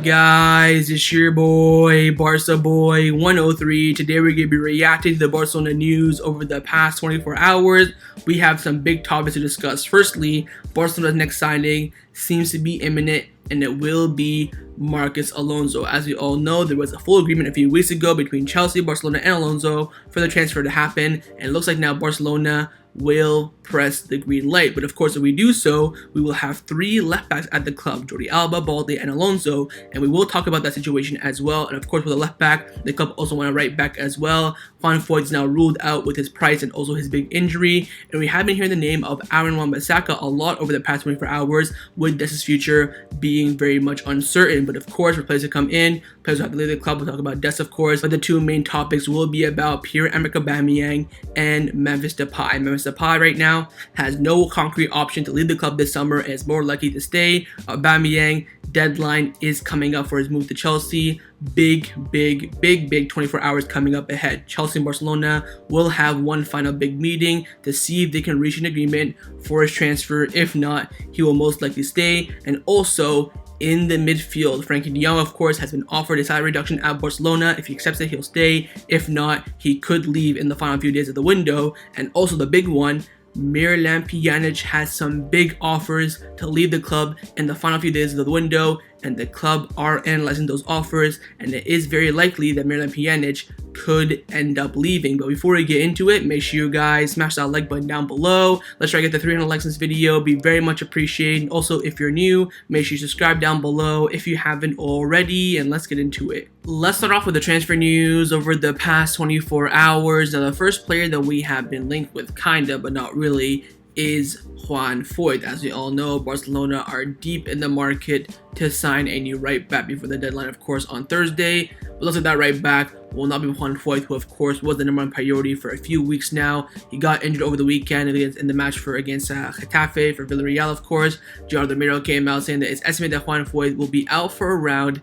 guys? It's your boy, Barca Boy 103. Today we're going to be reacting to the Barcelona news over the past 24 hours. We have some big topics to discuss. Firstly, Barcelona's next signing seems to be imminent, and it will be Marcos Alonso. As we all know, there was a full agreement a few weeks ago between Chelsea, Barcelona, and Alonso for the transfer to happen, and it looks like now Barcelona will press the green light. But of course, if we do so, we will have three left backs at the club: Jordi Alba, Balde, and Alonso, and we will talk about that situation as well. And of course, with a left back, the club also want a right back as well. Juan Foyth is now ruled out with his price and also his big injury, and we have been hearing the name of Aaron Wan-Bissaka a lot over the past 24 hours, with Dest's future being very much uncertain. But of course, for players to come in, players who have to leave the club, we'll talk about Dest, of course, but the two main topics will be about Pierre-Emerick Aubameyang and Memphis Depay. Memphis Depay right now has no concrete option to leave the club this summer and is more likely to stay. Aubameyang, deadline is coming up for his move to Chelsea. Big 24 hours coming up ahead. Chelsea and Barcelona will have one final big meeting to see if they can reach an agreement for his transfer. If not, he will most likely stay. And also, in the midfield, Frenkie de Jong, of course, has been offered a salary reduction at Barcelona. If he accepts it, he'll stay. If not, he could leave in the final few days of the window. And also the big one, Miralem Pjanic has some big offers to leave the club in the final few days of the window, and the club are analyzing those offers, and it is very likely that Miralem Pjanic could end up leaving. But before we get into it, make sure you guys smash that like button down below. Let's try to get to 300 likes in this video. Be very much appreciated. Also, if you're new, make sure you subscribe down below if you haven't already, and let's get into it. Let's start off with the transfer news over the past 24 hours. Now, the first player that we have been linked with, kinda, but not really, is Juan Foyth. As we all know, Barcelona are deep in the market to sign a new right back before the deadline, of course, on Thursday. But looks like that right back will not be Juan Foyth, who of course was the #1 priority for a few weeks now. He got injured over the weekend in the match against Getafe for Villarreal, of course. Gerardo Miro came out saying that it's estimated that Juan Foyth will be out for around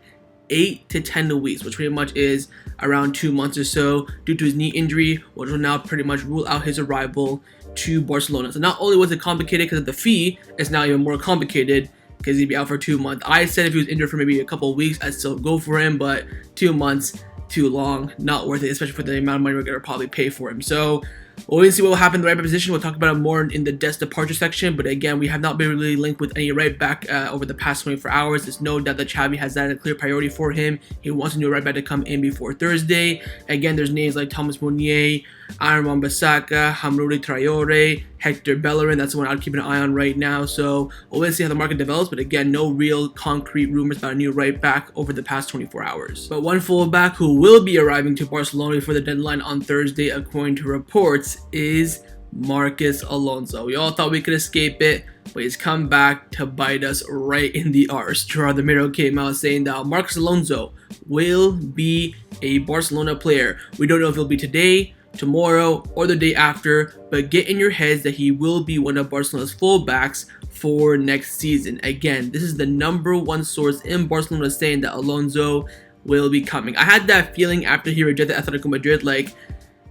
8 to 10 weeks, which pretty much is around 2 months or so, due to his knee injury, which will now pretty much rule out his arrival to Barcelona. So not only was it complicated because of the fee, it's now even more complicated because he'd be out for 2 months. I said if he was injured for maybe a couple of weeks, I'd still go for him, but 2 months, too long, not worth it, especially for the amount of money we're going to probably pay for him. So we'll see what will happen in the right back position. We'll talk about it more in the Dest departure section, but again, we have not been really linked with any right back over the past 24 hours. There's no doubt that Xavi has that a clear priority for him. He wants a new right back to come in before Thursday. Again, there's names like Meunier, Aaron Wan-Bissaka, Hamari Traore, Hector Bellerin. That's the one I'd keep an eye on right now. So we'll see how the market develops, but again, no real concrete rumors about a new right back over the past 24 hours. But one fullback who will be arriving to Barcelona for the deadline on Thursday, according to reports, is Marcos Alonso. We all thought we could escape it, but he's come back to bite us right in the arse. Gerardo Miro came out saying that Marcos Alonso will be a Barcelona player. We don't know if it'll be today, tomorrow, or the day after, but get in your heads that he will be one of Barcelona's fullbacks for next season. Again, this is the #1 source in Barcelona saying that Alonso will be coming. I had that feeling after he rejected Atletico Madrid, like,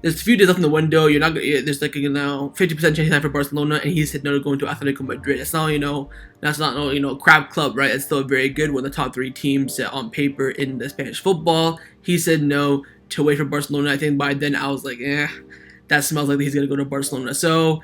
there's a few days left in the window. You're not. There's like 50% chance for Barcelona, and he said no to going to Atletico Madrid. It's not that's not crap club, right? It's still very good, one of the top 3 teams on paper in the Spanish football. He said no to wait for Barcelona. I think by then I was like, that smells like he's gonna go to Barcelona. So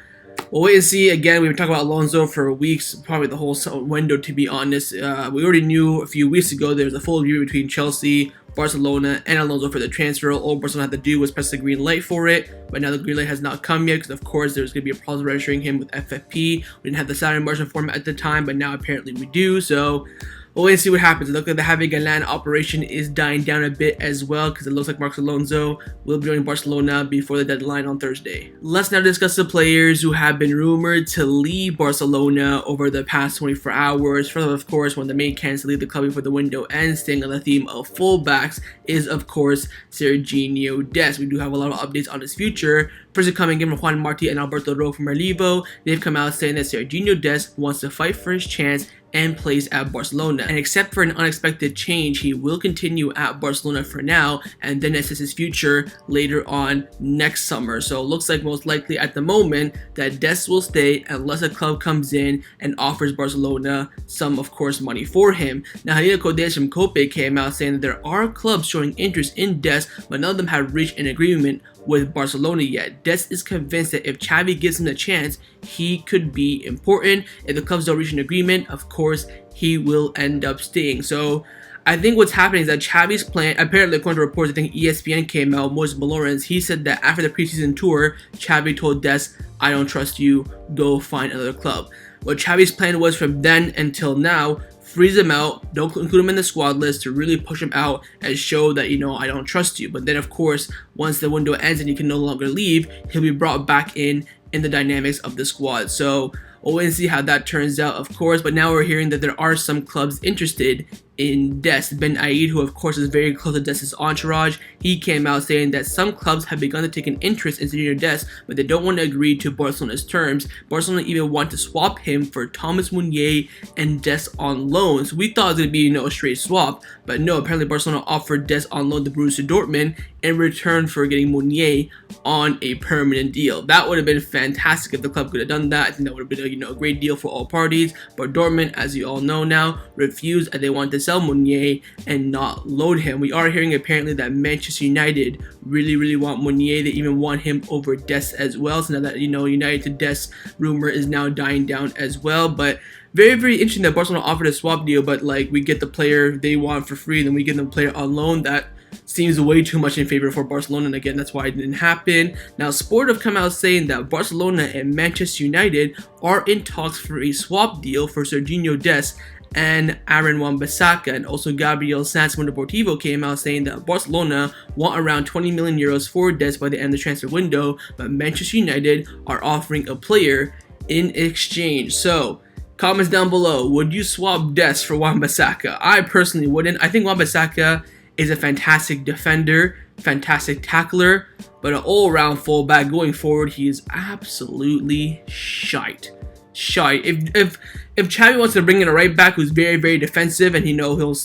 we'll wait and see. Again, we've been talking about Alonso for weeks, probably the whole window, to be honest. We already knew a few weeks ago there was a full agreement between Chelsea, Barcelona, and Alonso for the transfer. All Barcelona had to do was press the green light for it, but now the green light has not come yet because, of course, there's going to be a process registering him with FFP. We didn't have the salary margin format at the time, but now apparently we do. So we'll wait and see what happens. It looks like the Javi Galan operation is dying down a bit as well, because it looks like Marcos Alonso will be joining Barcelona before the deadline on Thursday. Let's now discuss the players who have been rumored to leave Barcelona over the past 24 hours. First, of course, one of the main candidates to leave the club before the window ends, staying on the theme of fullbacks, is of course Sergino Dest. We do have a lot of updates on his future. First, coming in from Juan Martí and Alberto Roque from Merlivo, they've come out saying that Sergino Dest wants to fight for his chance and plays at Barcelona. And except for an unexpected change, he will continue at Barcelona for now and then assess his future later on next summer. So it looks like most likely at the moment that Dest will stay unless a club comes in and offers Barcelona some, of course, money for him. Now, Halil Kodes from Kope came out saying that there are clubs showing interest in Dest, but none of them have reached an agreement with Barcelona yet. Dest is convinced that if Xavi gives him a chance, he could be important. If the clubs don't reach an agreement, of course, he will end up staying. So I think what's happening is that Xavi's plan, apparently according to reports, I think ESPN came out, Moses Malorens, he said that after the preseason tour, Xavi told Dest, I don't trust you, go find another club. What Xavi's plan was from then until now, freeze him out, don't include him in the squad list to really push him out and show that, I don't trust you. But then, of course, once the window ends and he can no longer leave, he'll be brought back in the dynamics of the squad. So we'll wait and see how that turns out, of course. But now we're hearing that there are some clubs interested in Dest. Ben Aid, who of course is very close to Dest's entourage, he came out saying that some clubs have begun to take an interest in Sergino Dest, but they don't want to agree to Barcelona's terms. Barcelona even want to swap him for Thomas Meunier and Dest on loan. So we thought it was going to be a straight swap, but no, apparently Barcelona offered Dest on loan to Borussia Dortmund in return for getting Meunier on a permanent deal. That would have been fantastic if the club could have done that. I think that would have been a great deal for all parties, but Dortmund, as you all know now, refused, and they wanted to sell Meunier and not load him. We are hearing apparently that Manchester United really want Meunier. They even want him over Dest as well. So now that United to Dest rumor is now dying down as well. But very interesting that Barcelona offered a swap deal, but we get the player they want for free, then we give them a player on loan. That seems way too much in favor for Barcelona, and again, that's why it didn't happen. Now, Sport have come out saying that Barcelona and Manchester United are in talks for a swap deal for Sergino Dest and Aaron Wan-Bissaka, and also Gabriel Sanz from Deportivo came out saying that Barcelona want around 20 million euros for Dest by the end of the transfer window, but Manchester United are offering a player in exchange. So comments down below, would you swap Dest for Wan-Bissaka? I personally wouldn't. I think Wan-Bissaka is a fantastic defender, fantastic tackler, but an all-around fullback going forward, he is absolutely shite. If Xavi wants to bring in a right back who's very defensive, and he'll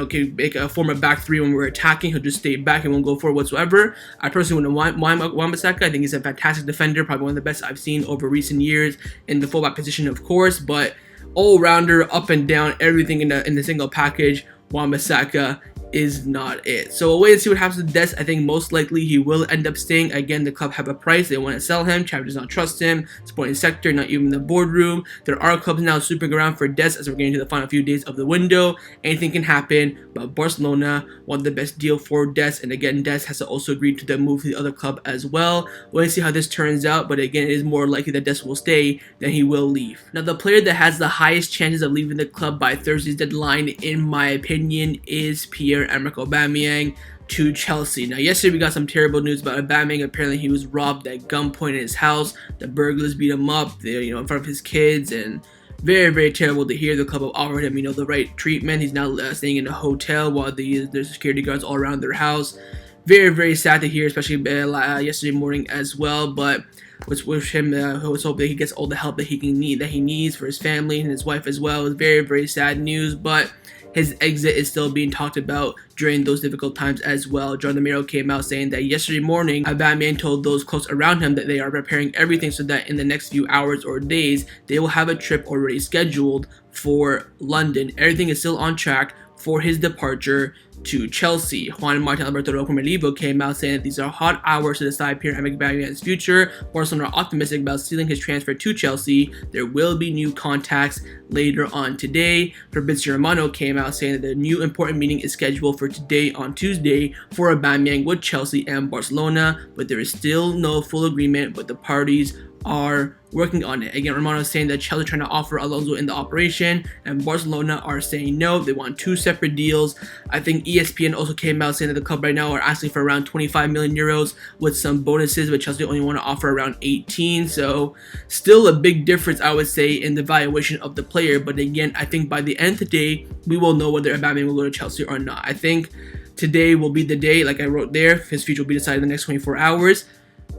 can make a form of back three when we're attacking, he'll just stay back and won't go forward whatsoever. I personally wouldn't want Wan-Bissaka. I think he's a fantastic defender, probably one of the best I've seen over recent years in the fullback position, of course, but all-rounder, up and down, everything in the single package, Wan-Bissaka is not it. So we'll wait and see what happens with Dest. I think most likely he will end up staying. Again, the club have a price. They want to sell him. Xavi does not trust him. Sporting sector, not even the boardroom. There are clubs now swooping around for Dest as we're getting to the final few days of the window. Anything can happen, but Barcelona want the best deal for Dest. And again, Dest has to also agree to the move to the other club as well. We'll see how this turns out, but again, it is more likely that Dest will stay than he will leave. Now, the player that has the highest chances of leaving the club by Thursday's deadline, in my opinion, is Pierre-Emerick Aubameyang to Chelsea. Now, yesterday we got some terrible news about Aubameyang. Apparently, he was robbed at gunpoint in his house. The burglars beat him up, in front of his kids, and very terrible to hear. The club have offered him, the right treatment. He's now staying in a hotel while there's security guards all around their house. Very sad to hear, especially yesterday morning as well. But let's wish him, let's hope that he gets all the help that he needs for his family and his wife as well. It's very sad news, but his exit is still being talked about during those difficult times as well. John Demiro came out saying that yesterday morning, Aubameyang told those close around him that they are preparing everything so that in the next few hours or days, they will have a trip already scheduled for London. Everything is still on track for his departure to Chelsea. Juan Martin Alberto from Relivo came out saying that these are hot hours to decide Pierre-Emerick Aubameyang's future. Barcelona are optimistic about sealing his transfer to Chelsea. There will be new contacts later on today. Fabrizio Romano came out saying that the new important meeting is scheduled for today on Tuesday for Aubameyang with Chelsea and Barcelona, but there is still no full agreement, but the parties are working on it. Again, Romano is saying that Chelsea are trying to offer Alonso in the operation, and Barcelona are saying no. They want two separate deals. I think ESPN also came out saying that the club right now are asking for around 25 million euros with some bonuses, but Chelsea only want to offer around 18. So still a big difference, I would say, in the valuation of the player. But again, I think by the end of the day, we will know whether Aubameyang will go to Chelsea or not. I think today will be the day, like I wrote there. His future will be decided in the next 24 hours.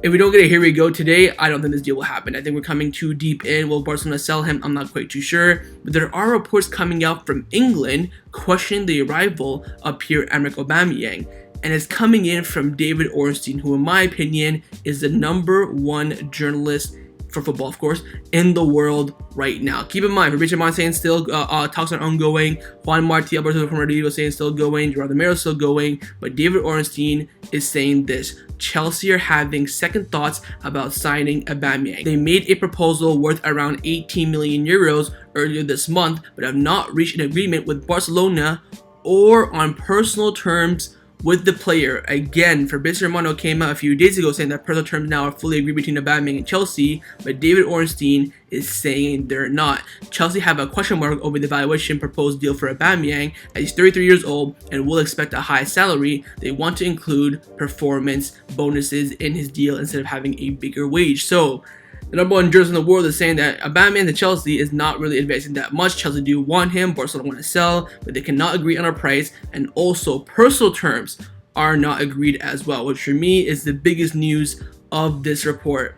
If we don't get a here we go today, I don't think this deal will happen. I think we're coming too deep in. Will Barcelona sell him? I'm not quite too sure. But there are reports coming out from England questioning the arrival of Pierre-Emerick Aubameyang. And it's coming in from David Ornstein, who in my opinion is the #1 journalist for football, of course, in the world right now. Keep in mind, Fabrizio Romano saying still talks are ongoing. Juan Martí Alberto from Rodrigo saying still going. Gerardo Romero still going. But David Ornstein is saying this: Chelsea are having second thoughts about signing Aubameyang. They made a proposal worth around 18 million euros earlier this month, but have not reached an agreement with Barcelona or on personal terms with the player. Again, Fabrizio Romano came out a few days ago saying that personal terms now are fully agreed between Aubameyang and Chelsea, but David Ornstein is saying they're not. Chelsea have a question mark over the valuation proposed deal for Aubameyang, as he's 33 years old and will expect a high salary. They want to include performance bonuses in his deal instead of having a bigger wage. So the #1 journalist in the world is saying that Aubameyang to Chelsea is not really advancing that much. Chelsea do want him, Barcelona want to sell, but they cannot agree on a price, and also personal terms are not agreed as well, which for me is the biggest news of this report.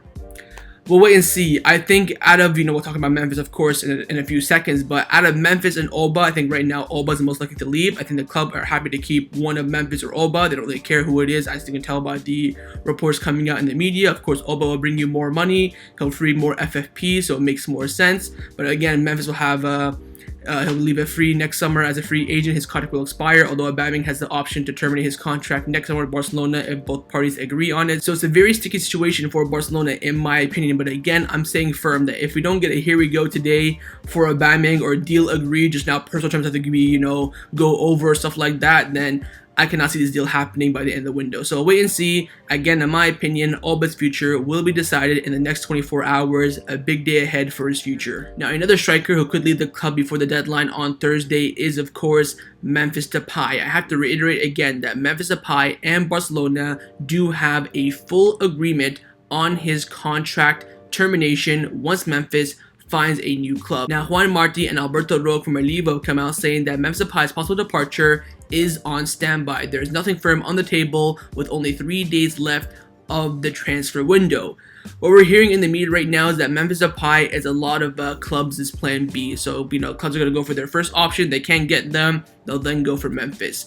We'll wait and see. I think out of, we'll talk about Memphis, of course, in a few seconds, but out of Memphis and Auba, I think right now Auba is the most likely to leave. I think the club are happy to keep one of Memphis or Auba. They don't really care who it is. I just can tell by the reports coming out in the media. Of course, Auba will bring you more money, he'll free more FFP, so it makes more sense. But again, Memphis will have he'll leave it free next summer as a free agent. His contract will expire, although Aubameyang has the option to terminate his contract next summer with Barcelona if both parties agree on it. So it's a very sticky situation for Barcelona in my opinion. But again, I'm staying firm that if we don't get a here we go today for Aubameyang or a deal agreed, just now personal terms have to be, go over, stuff like that, then I cannot see this deal happening by the end of the window. So wait and see. Again, in my opinion, Auba's future will be decided in the next 24 hours. A big day ahead for his future. Now, another striker who could leave the club before the deadline on Thursday is, of course, Memphis Depay. I have to reiterate again that Memphis Depay and Barcelona do have a full agreement on his contract termination once Memphis finds a new club. Now, Juan Martí and Alberto Roque from Olivo come out saying that Memphis Depay's possible departure is on standby. There is nothing firm on the table with only 3 days left of the transfer window. What we're hearing in the media right now is that Memphis Depay is a lot of clubs' plan B. So, clubs are going to go for their first option. They can't get them, they'll then go for Memphis.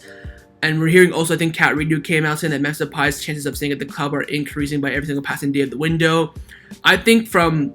And we're hearing also, I think Cat Radio came out saying that Memphis Depay's chances of staying at the club are increasing by every single passing day of the window. I think from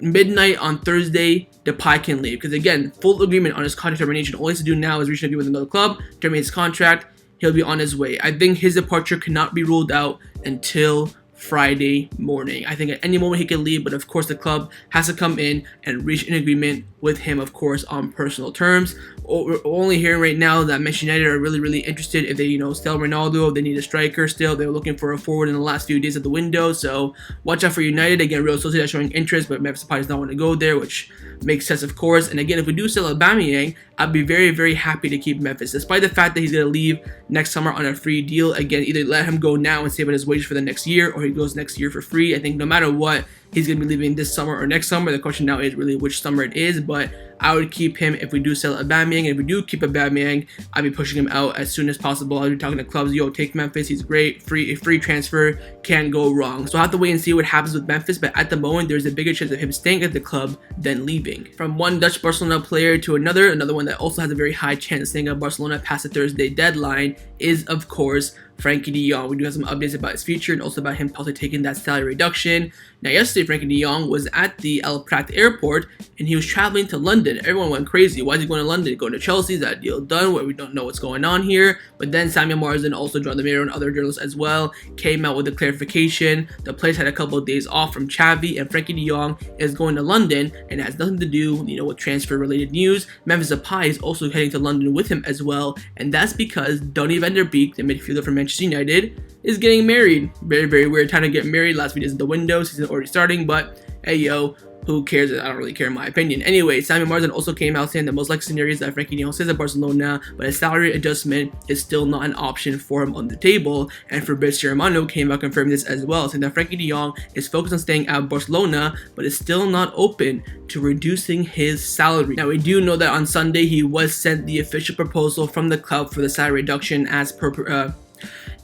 midnight on Thursday, Depay can leave. Because again, full agreement on his contract termination. All he has to do now is reach an agreement with another club, terminate his contract, he'll be on his way. I think his departure cannot be ruled out until Friday morning. I think at any moment he can leave, but of course the club has to come in and reach an agreement with him, of course, on personal terms. We're only hearing right now that Manchester United are really interested if they, sell Ronaldo, if they need a striker still. They're looking for a forward in the last few days of the window, so watch out for United. Again, Real Sociedad showing interest, but Memphis Depay does not want to go there, which makes sense, of course. And again, if we do sell Aubameyang, I'd be very happy to keep Memphis, despite the fact that he's going to leave next summer on a free deal. Again, either let him go now and save on his wages for the next year, or he goes next year for free. I think no matter what, he's going to be leaving this summer or next summer. The question now is really which summer it is, but I would keep him if we do sell Aubameyang. And if we do keep Aubameyang, I'd be pushing him out as soon as possible. I'd be talking to clubs, take Memphis, he's great, free transfer, can't go wrong. So I'll have to wait and see what happens with Memphis, but at the moment, there's a bigger chance of him staying at the club than leaving. From one Dutch Barcelona player to another one that also has a very high chance of staying at Barcelona past the Thursday deadline is, of course, Frenkie de Jong. We do have some updates about his future and also about him possibly taking that salary reduction. Now, yesterday, Frenkie de Jong was at the El Prat airport and he was traveling to London. Everyone went crazy. Why is he going to London? Going to Chelsea? Is that deal done? Where we don't know what's going on here. But then Samuel Marsden, also John the Mirror and other journalists as well, came out with a clarification. The players had a couple of days off from Xavi, and Frenkie de Jong is going to London, and it has nothing to do, with transfer-related news. Memphis Depay is also heading to London with him as well, and that's because Donny van der Beek, the midfielder from Manchester United, is getting married. Very weird time to get married. Last week is the window, season already starting, but hey yo, who cares? I don't really care in my opinion. Anyway, Samuel Marsden also came out saying the most likely scenario is that Frenkie de Jong stays at Barcelona, but a salary adjustment is still not an option for him on the table. And Fabrizio Romano came out confirming this as well, saying that Frenkie de Jong is focused on staying at Barcelona, but is still not open to reducing his salary. Now, we do know that on Sunday he was sent the official proposal from the club for the salary reduction as per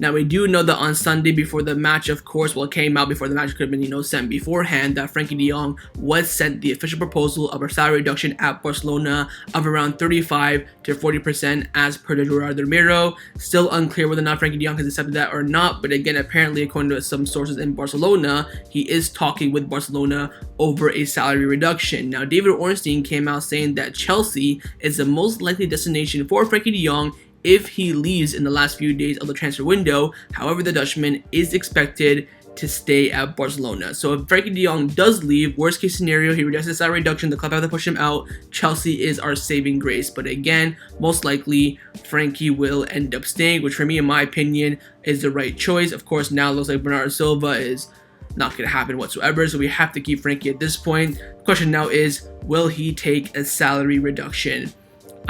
Now, we do know that on Sunday before the match, of course, well, it came out before the match could have been, sent beforehand, that Frenkie de Jong was sent the official proposal of a salary reduction at Barcelona of around 35 to 40% as per the Gerardo Romero. Still unclear whether or not Frenkie de Jong has accepted that or not, but again, apparently, according to some sources in Barcelona, he is talking with Barcelona over a salary reduction. Now, David Ornstein came out saying that Chelsea is the most likely destination for Frenkie de Jong if he leaves in the last few days of the transfer window. However, the Dutchman is expected to stay at Barcelona. So if Frenkie de Jong does leave, worst case scenario, he rejects the salary reduction, the club have to push him out, Chelsea is our saving grace. But again, most likely, Frenkie will end up staying, which for me, in my opinion, is the right choice. Of course, now it looks like Bernardo Silva is not going to happen whatsoever, so we have to keep Frenkie at this point. The question now is, will he take a salary reduction?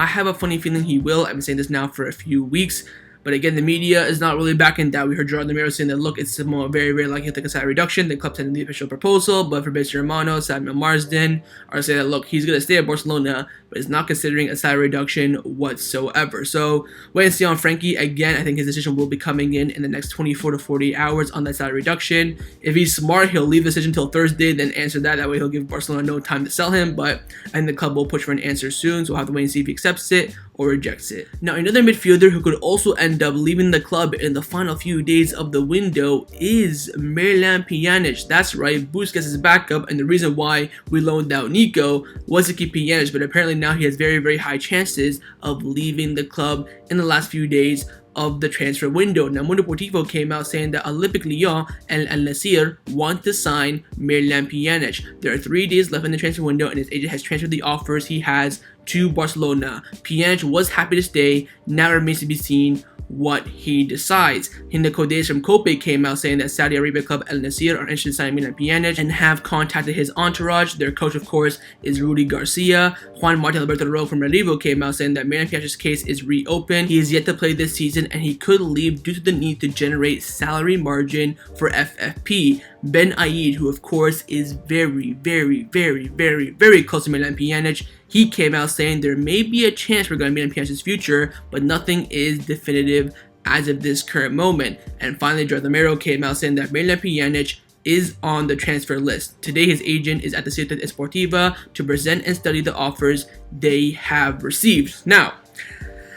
I have a funny feeling he will. I've been saying this now for a few weeks. But again, the media is not really backing that. We heard Gerardo Romero saying that, look, it's very, very likely to take a salary reduction. The club sent in the official proposal, but Fabrizio Romano, Samuel Marsden are saying that, look, he's going to stay at Barcelona, but is not considering a salary reduction whatsoever. So wait and see on Frenkie. Again, I think his decision will be coming in the next 24 to 48 hours on that salary reduction. If he's smart, he'll leave the decision until Thursday, then answer that. That way he'll give Barcelona no time to sell him, but I think the club will push for an answer soon, so we'll have to wait and see if he accepts it or rejects it. Now, another midfielder who could also end up leaving the club in the final few days of the window is Miralem Pjanic. That's right, Busquets' backup, and the reason why we loaned out Nico was to keep Pjanic, but apparently now he has very, very high chances of leaving the club in the last few days of the transfer window. Now, Mundo Deportivo came out saying that Olympique Lyon and Al Nassr want to sign Miralem Pjanic. There are 3 days left in the transfer window, and his agent has transferred the offers he has to Barcelona. Pjanic was happy to stay. Now it remains to be seen what he decides. Hinda Kodes from Kope came out saying that Saudi Arabia club Al Nassr are interested in signing Miralem Pjanic and have contacted his entourage. Their coach, of course, is Rudy Garcia. Juan Martin Alberto Rowe from Relevo came out saying that Miralem Pjanic's case is reopened. He is yet to play this season and he could leave due to the need to generate salary margin for FFP. Ben Aid, who of course is very, very, very, very, very close to Miralem Pjanic, he came out saying there may be a chance regarding Miralem Pjanic's future, but nothing is definitive as of this current moment. And finally, Gerardo Romero came out saying that Miralem Pjanic is on the transfer list. Today, his agent is at the Ciudad Esportiva to present and study the offers they have received. Now,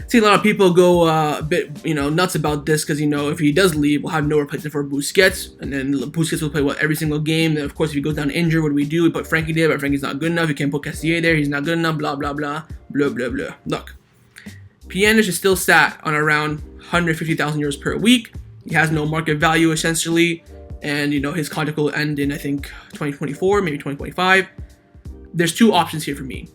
see a lot of people go a bit, nuts about this because, if he does leave, we'll have no replacement for Busquets, and then Busquets will play every single game. Then, of course, if he goes down injured, what do? We put Frenkie there, but Frankie's not good enough. You can't put Cassier there. He's not good enough. Blah blah blah, blah blah blah. Look, Pjanic is still sat on around 150,000 euros per week. He has no market value essentially, and his contract will end in, I think, 2024, maybe 2025. There's 2 options here for me.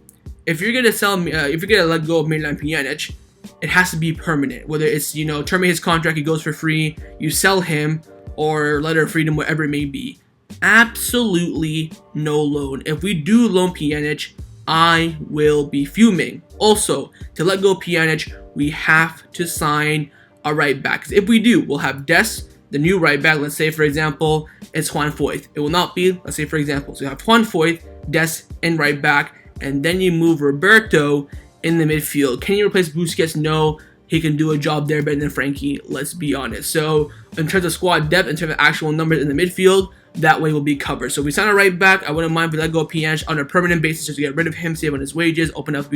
If you're gonna if you're gonna let go of Miralem Pjanic, it has to be permanent. Whether it's, terminate his contract, he goes for free, you sell him, or letter of freedom, whatever it may be. Absolutely no loan. If we do loan Pjanic, I will be fuming. Also, to let go of Pjanic, we have to sign a right back. Because if we do, we'll have Dest, the new right back. Let's say, for example, it's Juan Foyth. It will not be, let's say, for example. So you have Juan Foyth, Dest, and right back, and then you move Roberto in the midfield. Can you replace Busquets? No. He can do a job there better than Frenkie, let's be honest. So in terms of squad depth, in terms of actual numbers in the midfield, that way will be covered. So if we sign a right back, I wouldn't mind if we let go of Pjanic on a permanent basis just to get rid of him, save on his wages, open up,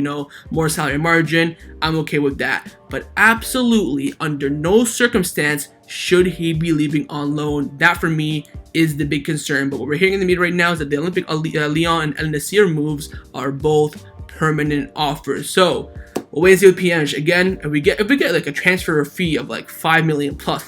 more salary margin. I'm okay with that. But absolutely, under no circumstance should he be leaving on loan. That for me is the big concern. But what we're hearing in the media right now is that the Olympique Lyon and El Nassr moves are both permanent offers. So we'll wait and see with Pjanic. Again, if we get like a transfer fee of like 5 million plus,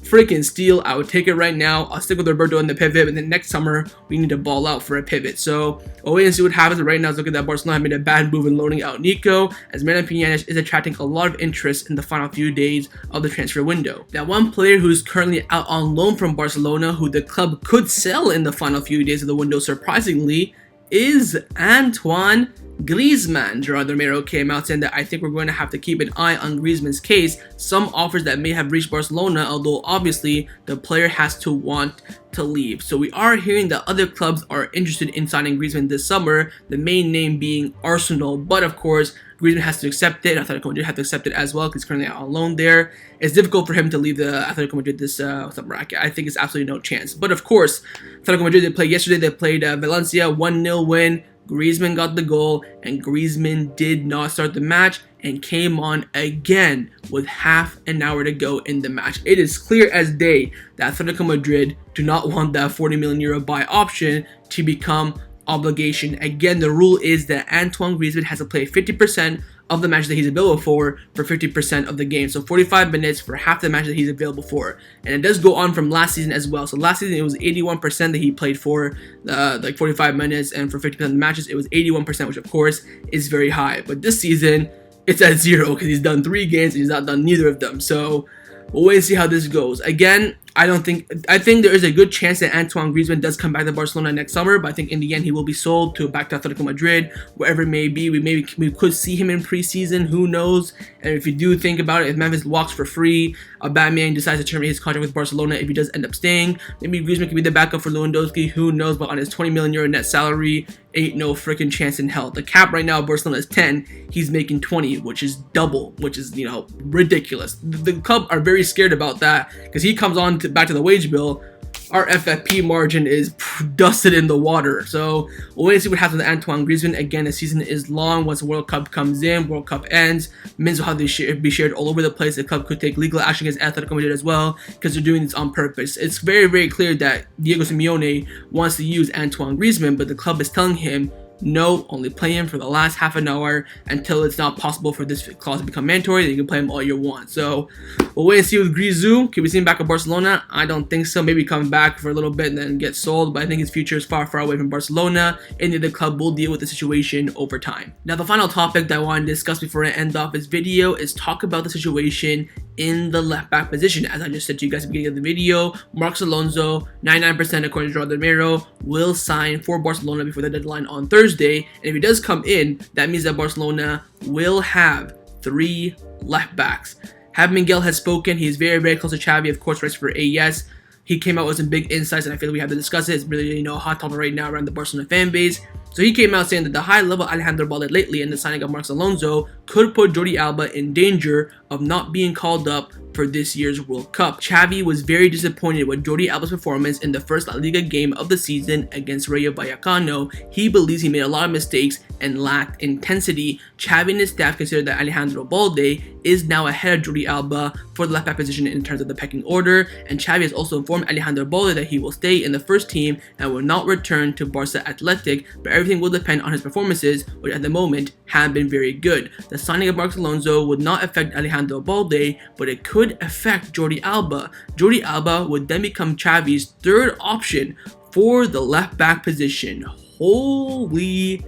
freaking steal. I would take it right now. I'll stick with Roberto in the pivot, and then next summer we need to ball out for a pivot. So we'll wait and see what happens. But right now, it's looking that Barcelona have made a bad move in loaning out Nico, as Miralem Pjanic is attracting a lot of interest in the final few days of the transfer window. Now, one player who's currently out on loan from Barcelona, who the club could sell in the final few days of the window, surprisingly, is Antoine Griezmann. Gerardo Romero came out saying that I think we're going to have to keep an eye on Griezmann's case. Some offers that may have reached Barcelona, although obviously the player has to want to leave. So we are hearing that other clubs are interested in signing Griezmann this summer, the main name being Arsenal. But of course, Griezmann has to accept it, and Atletico Madrid have to accept it as well because he's currently out on loan there. It's difficult for him to leave the Atletico Madrid this bracket. I think it's absolutely no chance. But of course, Atletico Madrid, they played yesterday. They played Valencia, 1-0 win. Griezmann got the goal, and Griezmann did not start the match and came on again with half an hour to go in the match. It is clear as day that Atletico Madrid do not want that 40 million euro buy option to become obligation. Again, the rule is that Antoine Griezmann has to play 50% of the match that he's available for 50% of the game. So 45 minutes for half the match that he's available for. And it does go on from last season as well. So last season it was 81% that he played for like 45 minutes, and for 50% of the matches it was 81%, which of course is very high. But this season it's at 0 because he's done 3 games and he's not done neither of them. So we'll wait and see how this goes. Again, I think there is a good chance that Antoine Griezmann does come back to Barcelona next summer, but I think in the end he will be sold back to Atletico Madrid, wherever it may be. We could see him in preseason, who knows? And if you do think about it, if Memphis walks for free, Aubameyang decides to terminate his contract with Barcelona, if he does end up staying, maybe Griezmann could be the backup for Lewandowski, who knows? But on his 20 million euro net salary, ain't no freaking chance in hell. The cap right now at Barcelona is 10, he's making 20, which is double, which is, you know, ridiculous. The club are very scared about that because he comes on back to the wage bill. Our FFP margin is dusted in the water. So we'll wait and see what happens with Antoine Griezmann. Again, the season is long. Once the World Cup comes in, World Cup ends, minutes will have to be shared all over the place. The club could take legal action against Atletico Madrid as well because they're doing this on purpose. It's very, very clear that Diego Simeone wants to use Antoine Griezmann, but the club is telling him, no, only play him for the last half an hour until it's not possible for this clause to become mandatory. Then you can play him all you want. So we'll wait and see with Griezmann. Can we see him back at Barcelona? I don't think so. Maybe come back for a little bit and then get sold. But I think his future is far, far away from Barcelona. And the club will deal with the situation over time. Now, the final topic that I want to discuss before I end off this video is talk about the situation in the left back position. As I just said to you guys at the beginning of the video, Marcos Alonso, 99% according to Jordan Romero, will sign for Barcelona before the deadline on Thursday. And if he does come in, that means that Barcelona will have 3 left backs. Javi Miguel has spoken. He is very, very close to Xavi, of course, writes for AES. He came out with some big insights, and I feel like we have to discuss it. It's really, you know, a hot topic right now around the Barcelona fan base. So he came out saying that the high level Alejandro Balde lately and the signing of Marcos Alonso could put Jordi Alba in danger of not being called up for this year's World Cup. Xavi was very disappointed with Jordi Alba's performance in the first La Liga game of the season against Rayo Vallecano. He believes he made a lot of mistakes and lacked intensity. Xavi and his staff consider that Alejandro Balde is now ahead of Jordi Alba for the left back position in terms of the pecking order, and Xavi has also informed Alejandro Balde that he will stay in the first team and will not return to Barca Athletic, but everything will depend on his performances, which at the moment have been very good. The signing of Marcos Alonso would not affect Alejandro Balde, but it could affect Jordi Alba. Jordi Alba would then become Xavi's third option for the left back position. Holy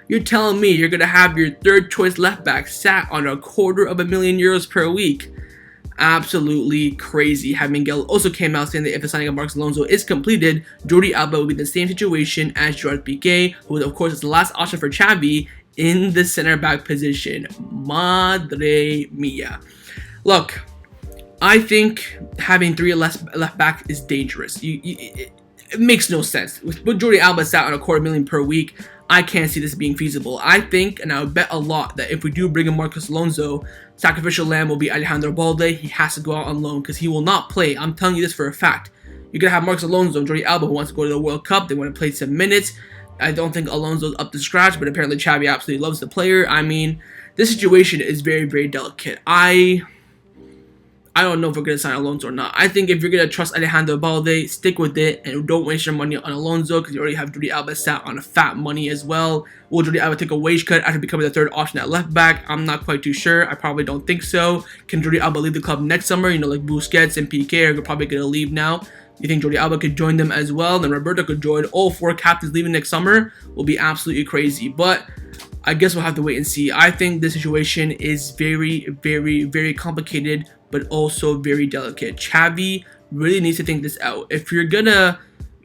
You're telling me you're going to have your third choice left back sat on €250,000 per week? Absolutely crazy. Javi Miguel also came out saying that if the signing of Marcos Alonso is completed, Jordi Alba will be in the same situation as Gerard Piqué, who of course is the last option for Xavi in the center back position. Madre mia. Look, I think having 3 left back is dangerous. It makes no sense. With Jordi Alba sat on $250,000 per week, I can't see this being feasible. I think, and I would bet a lot, that if we do bring in Marcos Alonso, sacrificial lamb will be Alejandro Balde. He has to go out on loan because he will not play. I'm telling you this for a fact. You're going to have Marcos Alonso and Jordi Alba who wants to go to the World Cup. They want to play some minutes. I don't think Alonso's up to scratch, but apparently Xavi absolutely loves the player. I mean, this situation is very, very delicate. I don't know if we're going to sign Alonso or not. I think if you're going to trust Alejandro Balde, stick with it and don't waste your money on Alonso because you already have Jordi Alba sat on a fat money as well. Will Jordi Alba take a wage cut after becoming the third option at left back? I'm not quite too sure. I probably don't think so. Can Jordi Alba leave the club next summer? You know, like Busquets and Piqué are probably going to leave now. You think Jordi Alba could join them as well? Then Roberto could join. All 4 captains leaving next summer will be absolutely crazy. But I guess we'll have to wait and see. I think the situation is very, very, very complicated, but also very delicate. Xavi really needs to think this out. If you're gonna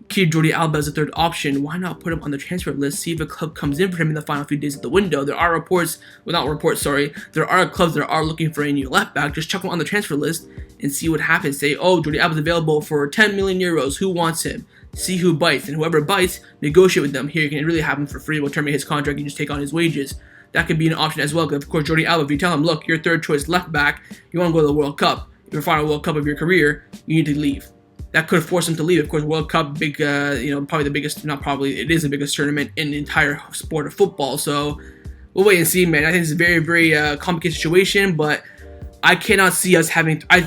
keep Jordi Alba as a third option, why not put him on the transfer list, see if a club comes in for him in the final few days of the window? There are reports, well not reports, sorry, there are clubs that are looking for a new left back. Just chuck him on the transfer list and see what happens. Say, oh, Jordi Alba's available for 10 million euros, who wants him? See who bites, and whoever bites, negotiate with them. Here, you can really have him for free. We'll terminate his contract, you just take on his wages. that could be an option as well. Because of course, Jordi Alba, if you tell him, look, your third choice left back, you want to go to the World Cup, your final World Cup of your career, you need to leave. That could force him to leave. Of course, World Cup, big, probably the biggest, not probably, it is the biggest tournament in the entire sport of football. So we'll wait and see, man. I think it's a very, very complicated situation, but I cannot see us having, I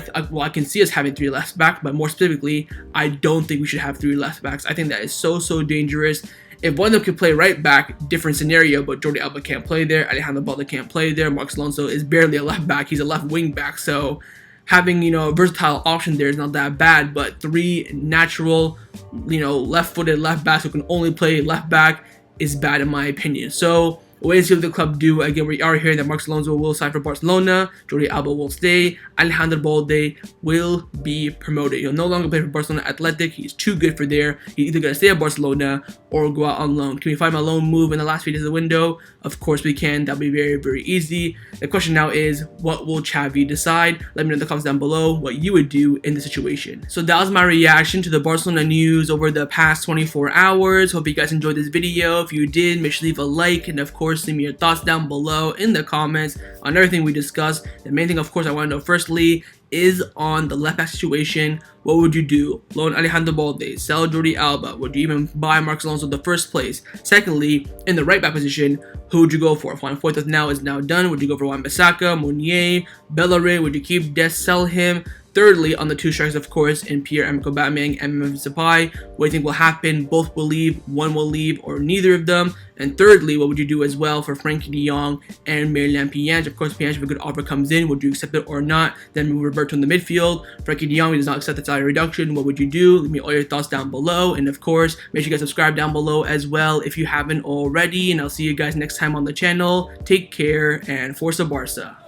can see us having 3 left backs, but more specifically, I don't think we should have 3 left backs. I think that is so dangerous. If one of them could play right back, different scenario, but Jordi Alba can't play there, Alejandro Balde can't play there, Marcos Alonso is barely a left back, he's a left wing back, so having, a versatile option there is not that bad, but 3 natural, left-footed left backs who can only play left back is bad in my opinion. So wait and see what the club do. Again, we are hearing that Marcos Alonso will sign for Barcelona, Jordi Alba will stay, Alejandro Balde will be promoted. He'll no longer play for Barcelona Athletic. He's too good for there. He's either going to stay at Barcelona or go out on loan. Can we find him a loan move in the last few days of the window? Of course we can. That'll be very, very easy. The question now is, what will Xavi decide? Let me know in the comments down below what you would do in the situation. So that was my reaction to the Barcelona news over the past 24 hours. Hope you guys enjoyed this video. If you did, make sure to leave a like, and of course leave me your thoughts down below in the comments on everything we discussed. The main thing, of course, I want to know firstly is on the left back situation. What would you do? Loan Alejandro Balde, sell Jordi Alba. Would you even buy Marcos Alonso in the first place? Secondly, in the right back position, who would you go for? If Juan Foyth is now done, would you go for Wan-Bissaka, Meunier, Bellerin? Would you keep Dest, sell him? Thirdly, on the 2 strikers, of course, in Pierre-Emerick Aubameyang and Memphis Depay, what do you think will happen? Both will leave, one will leave, or neither of them? And thirdly, what would you do as well for Frenkie de Jong and Miralem Pjanic? Of course, Pjanic, if a good offer comes in, would you accept it or not? Then we revert to the midfield. Frenkie de Jong does not accept the salary reduction. What would you do? Leave me all your thoughts down below. And of course, make sure you guys subscribe down below as well if you haven't already. And I'll see you guys next time on the channel. Take care and Forza Barca.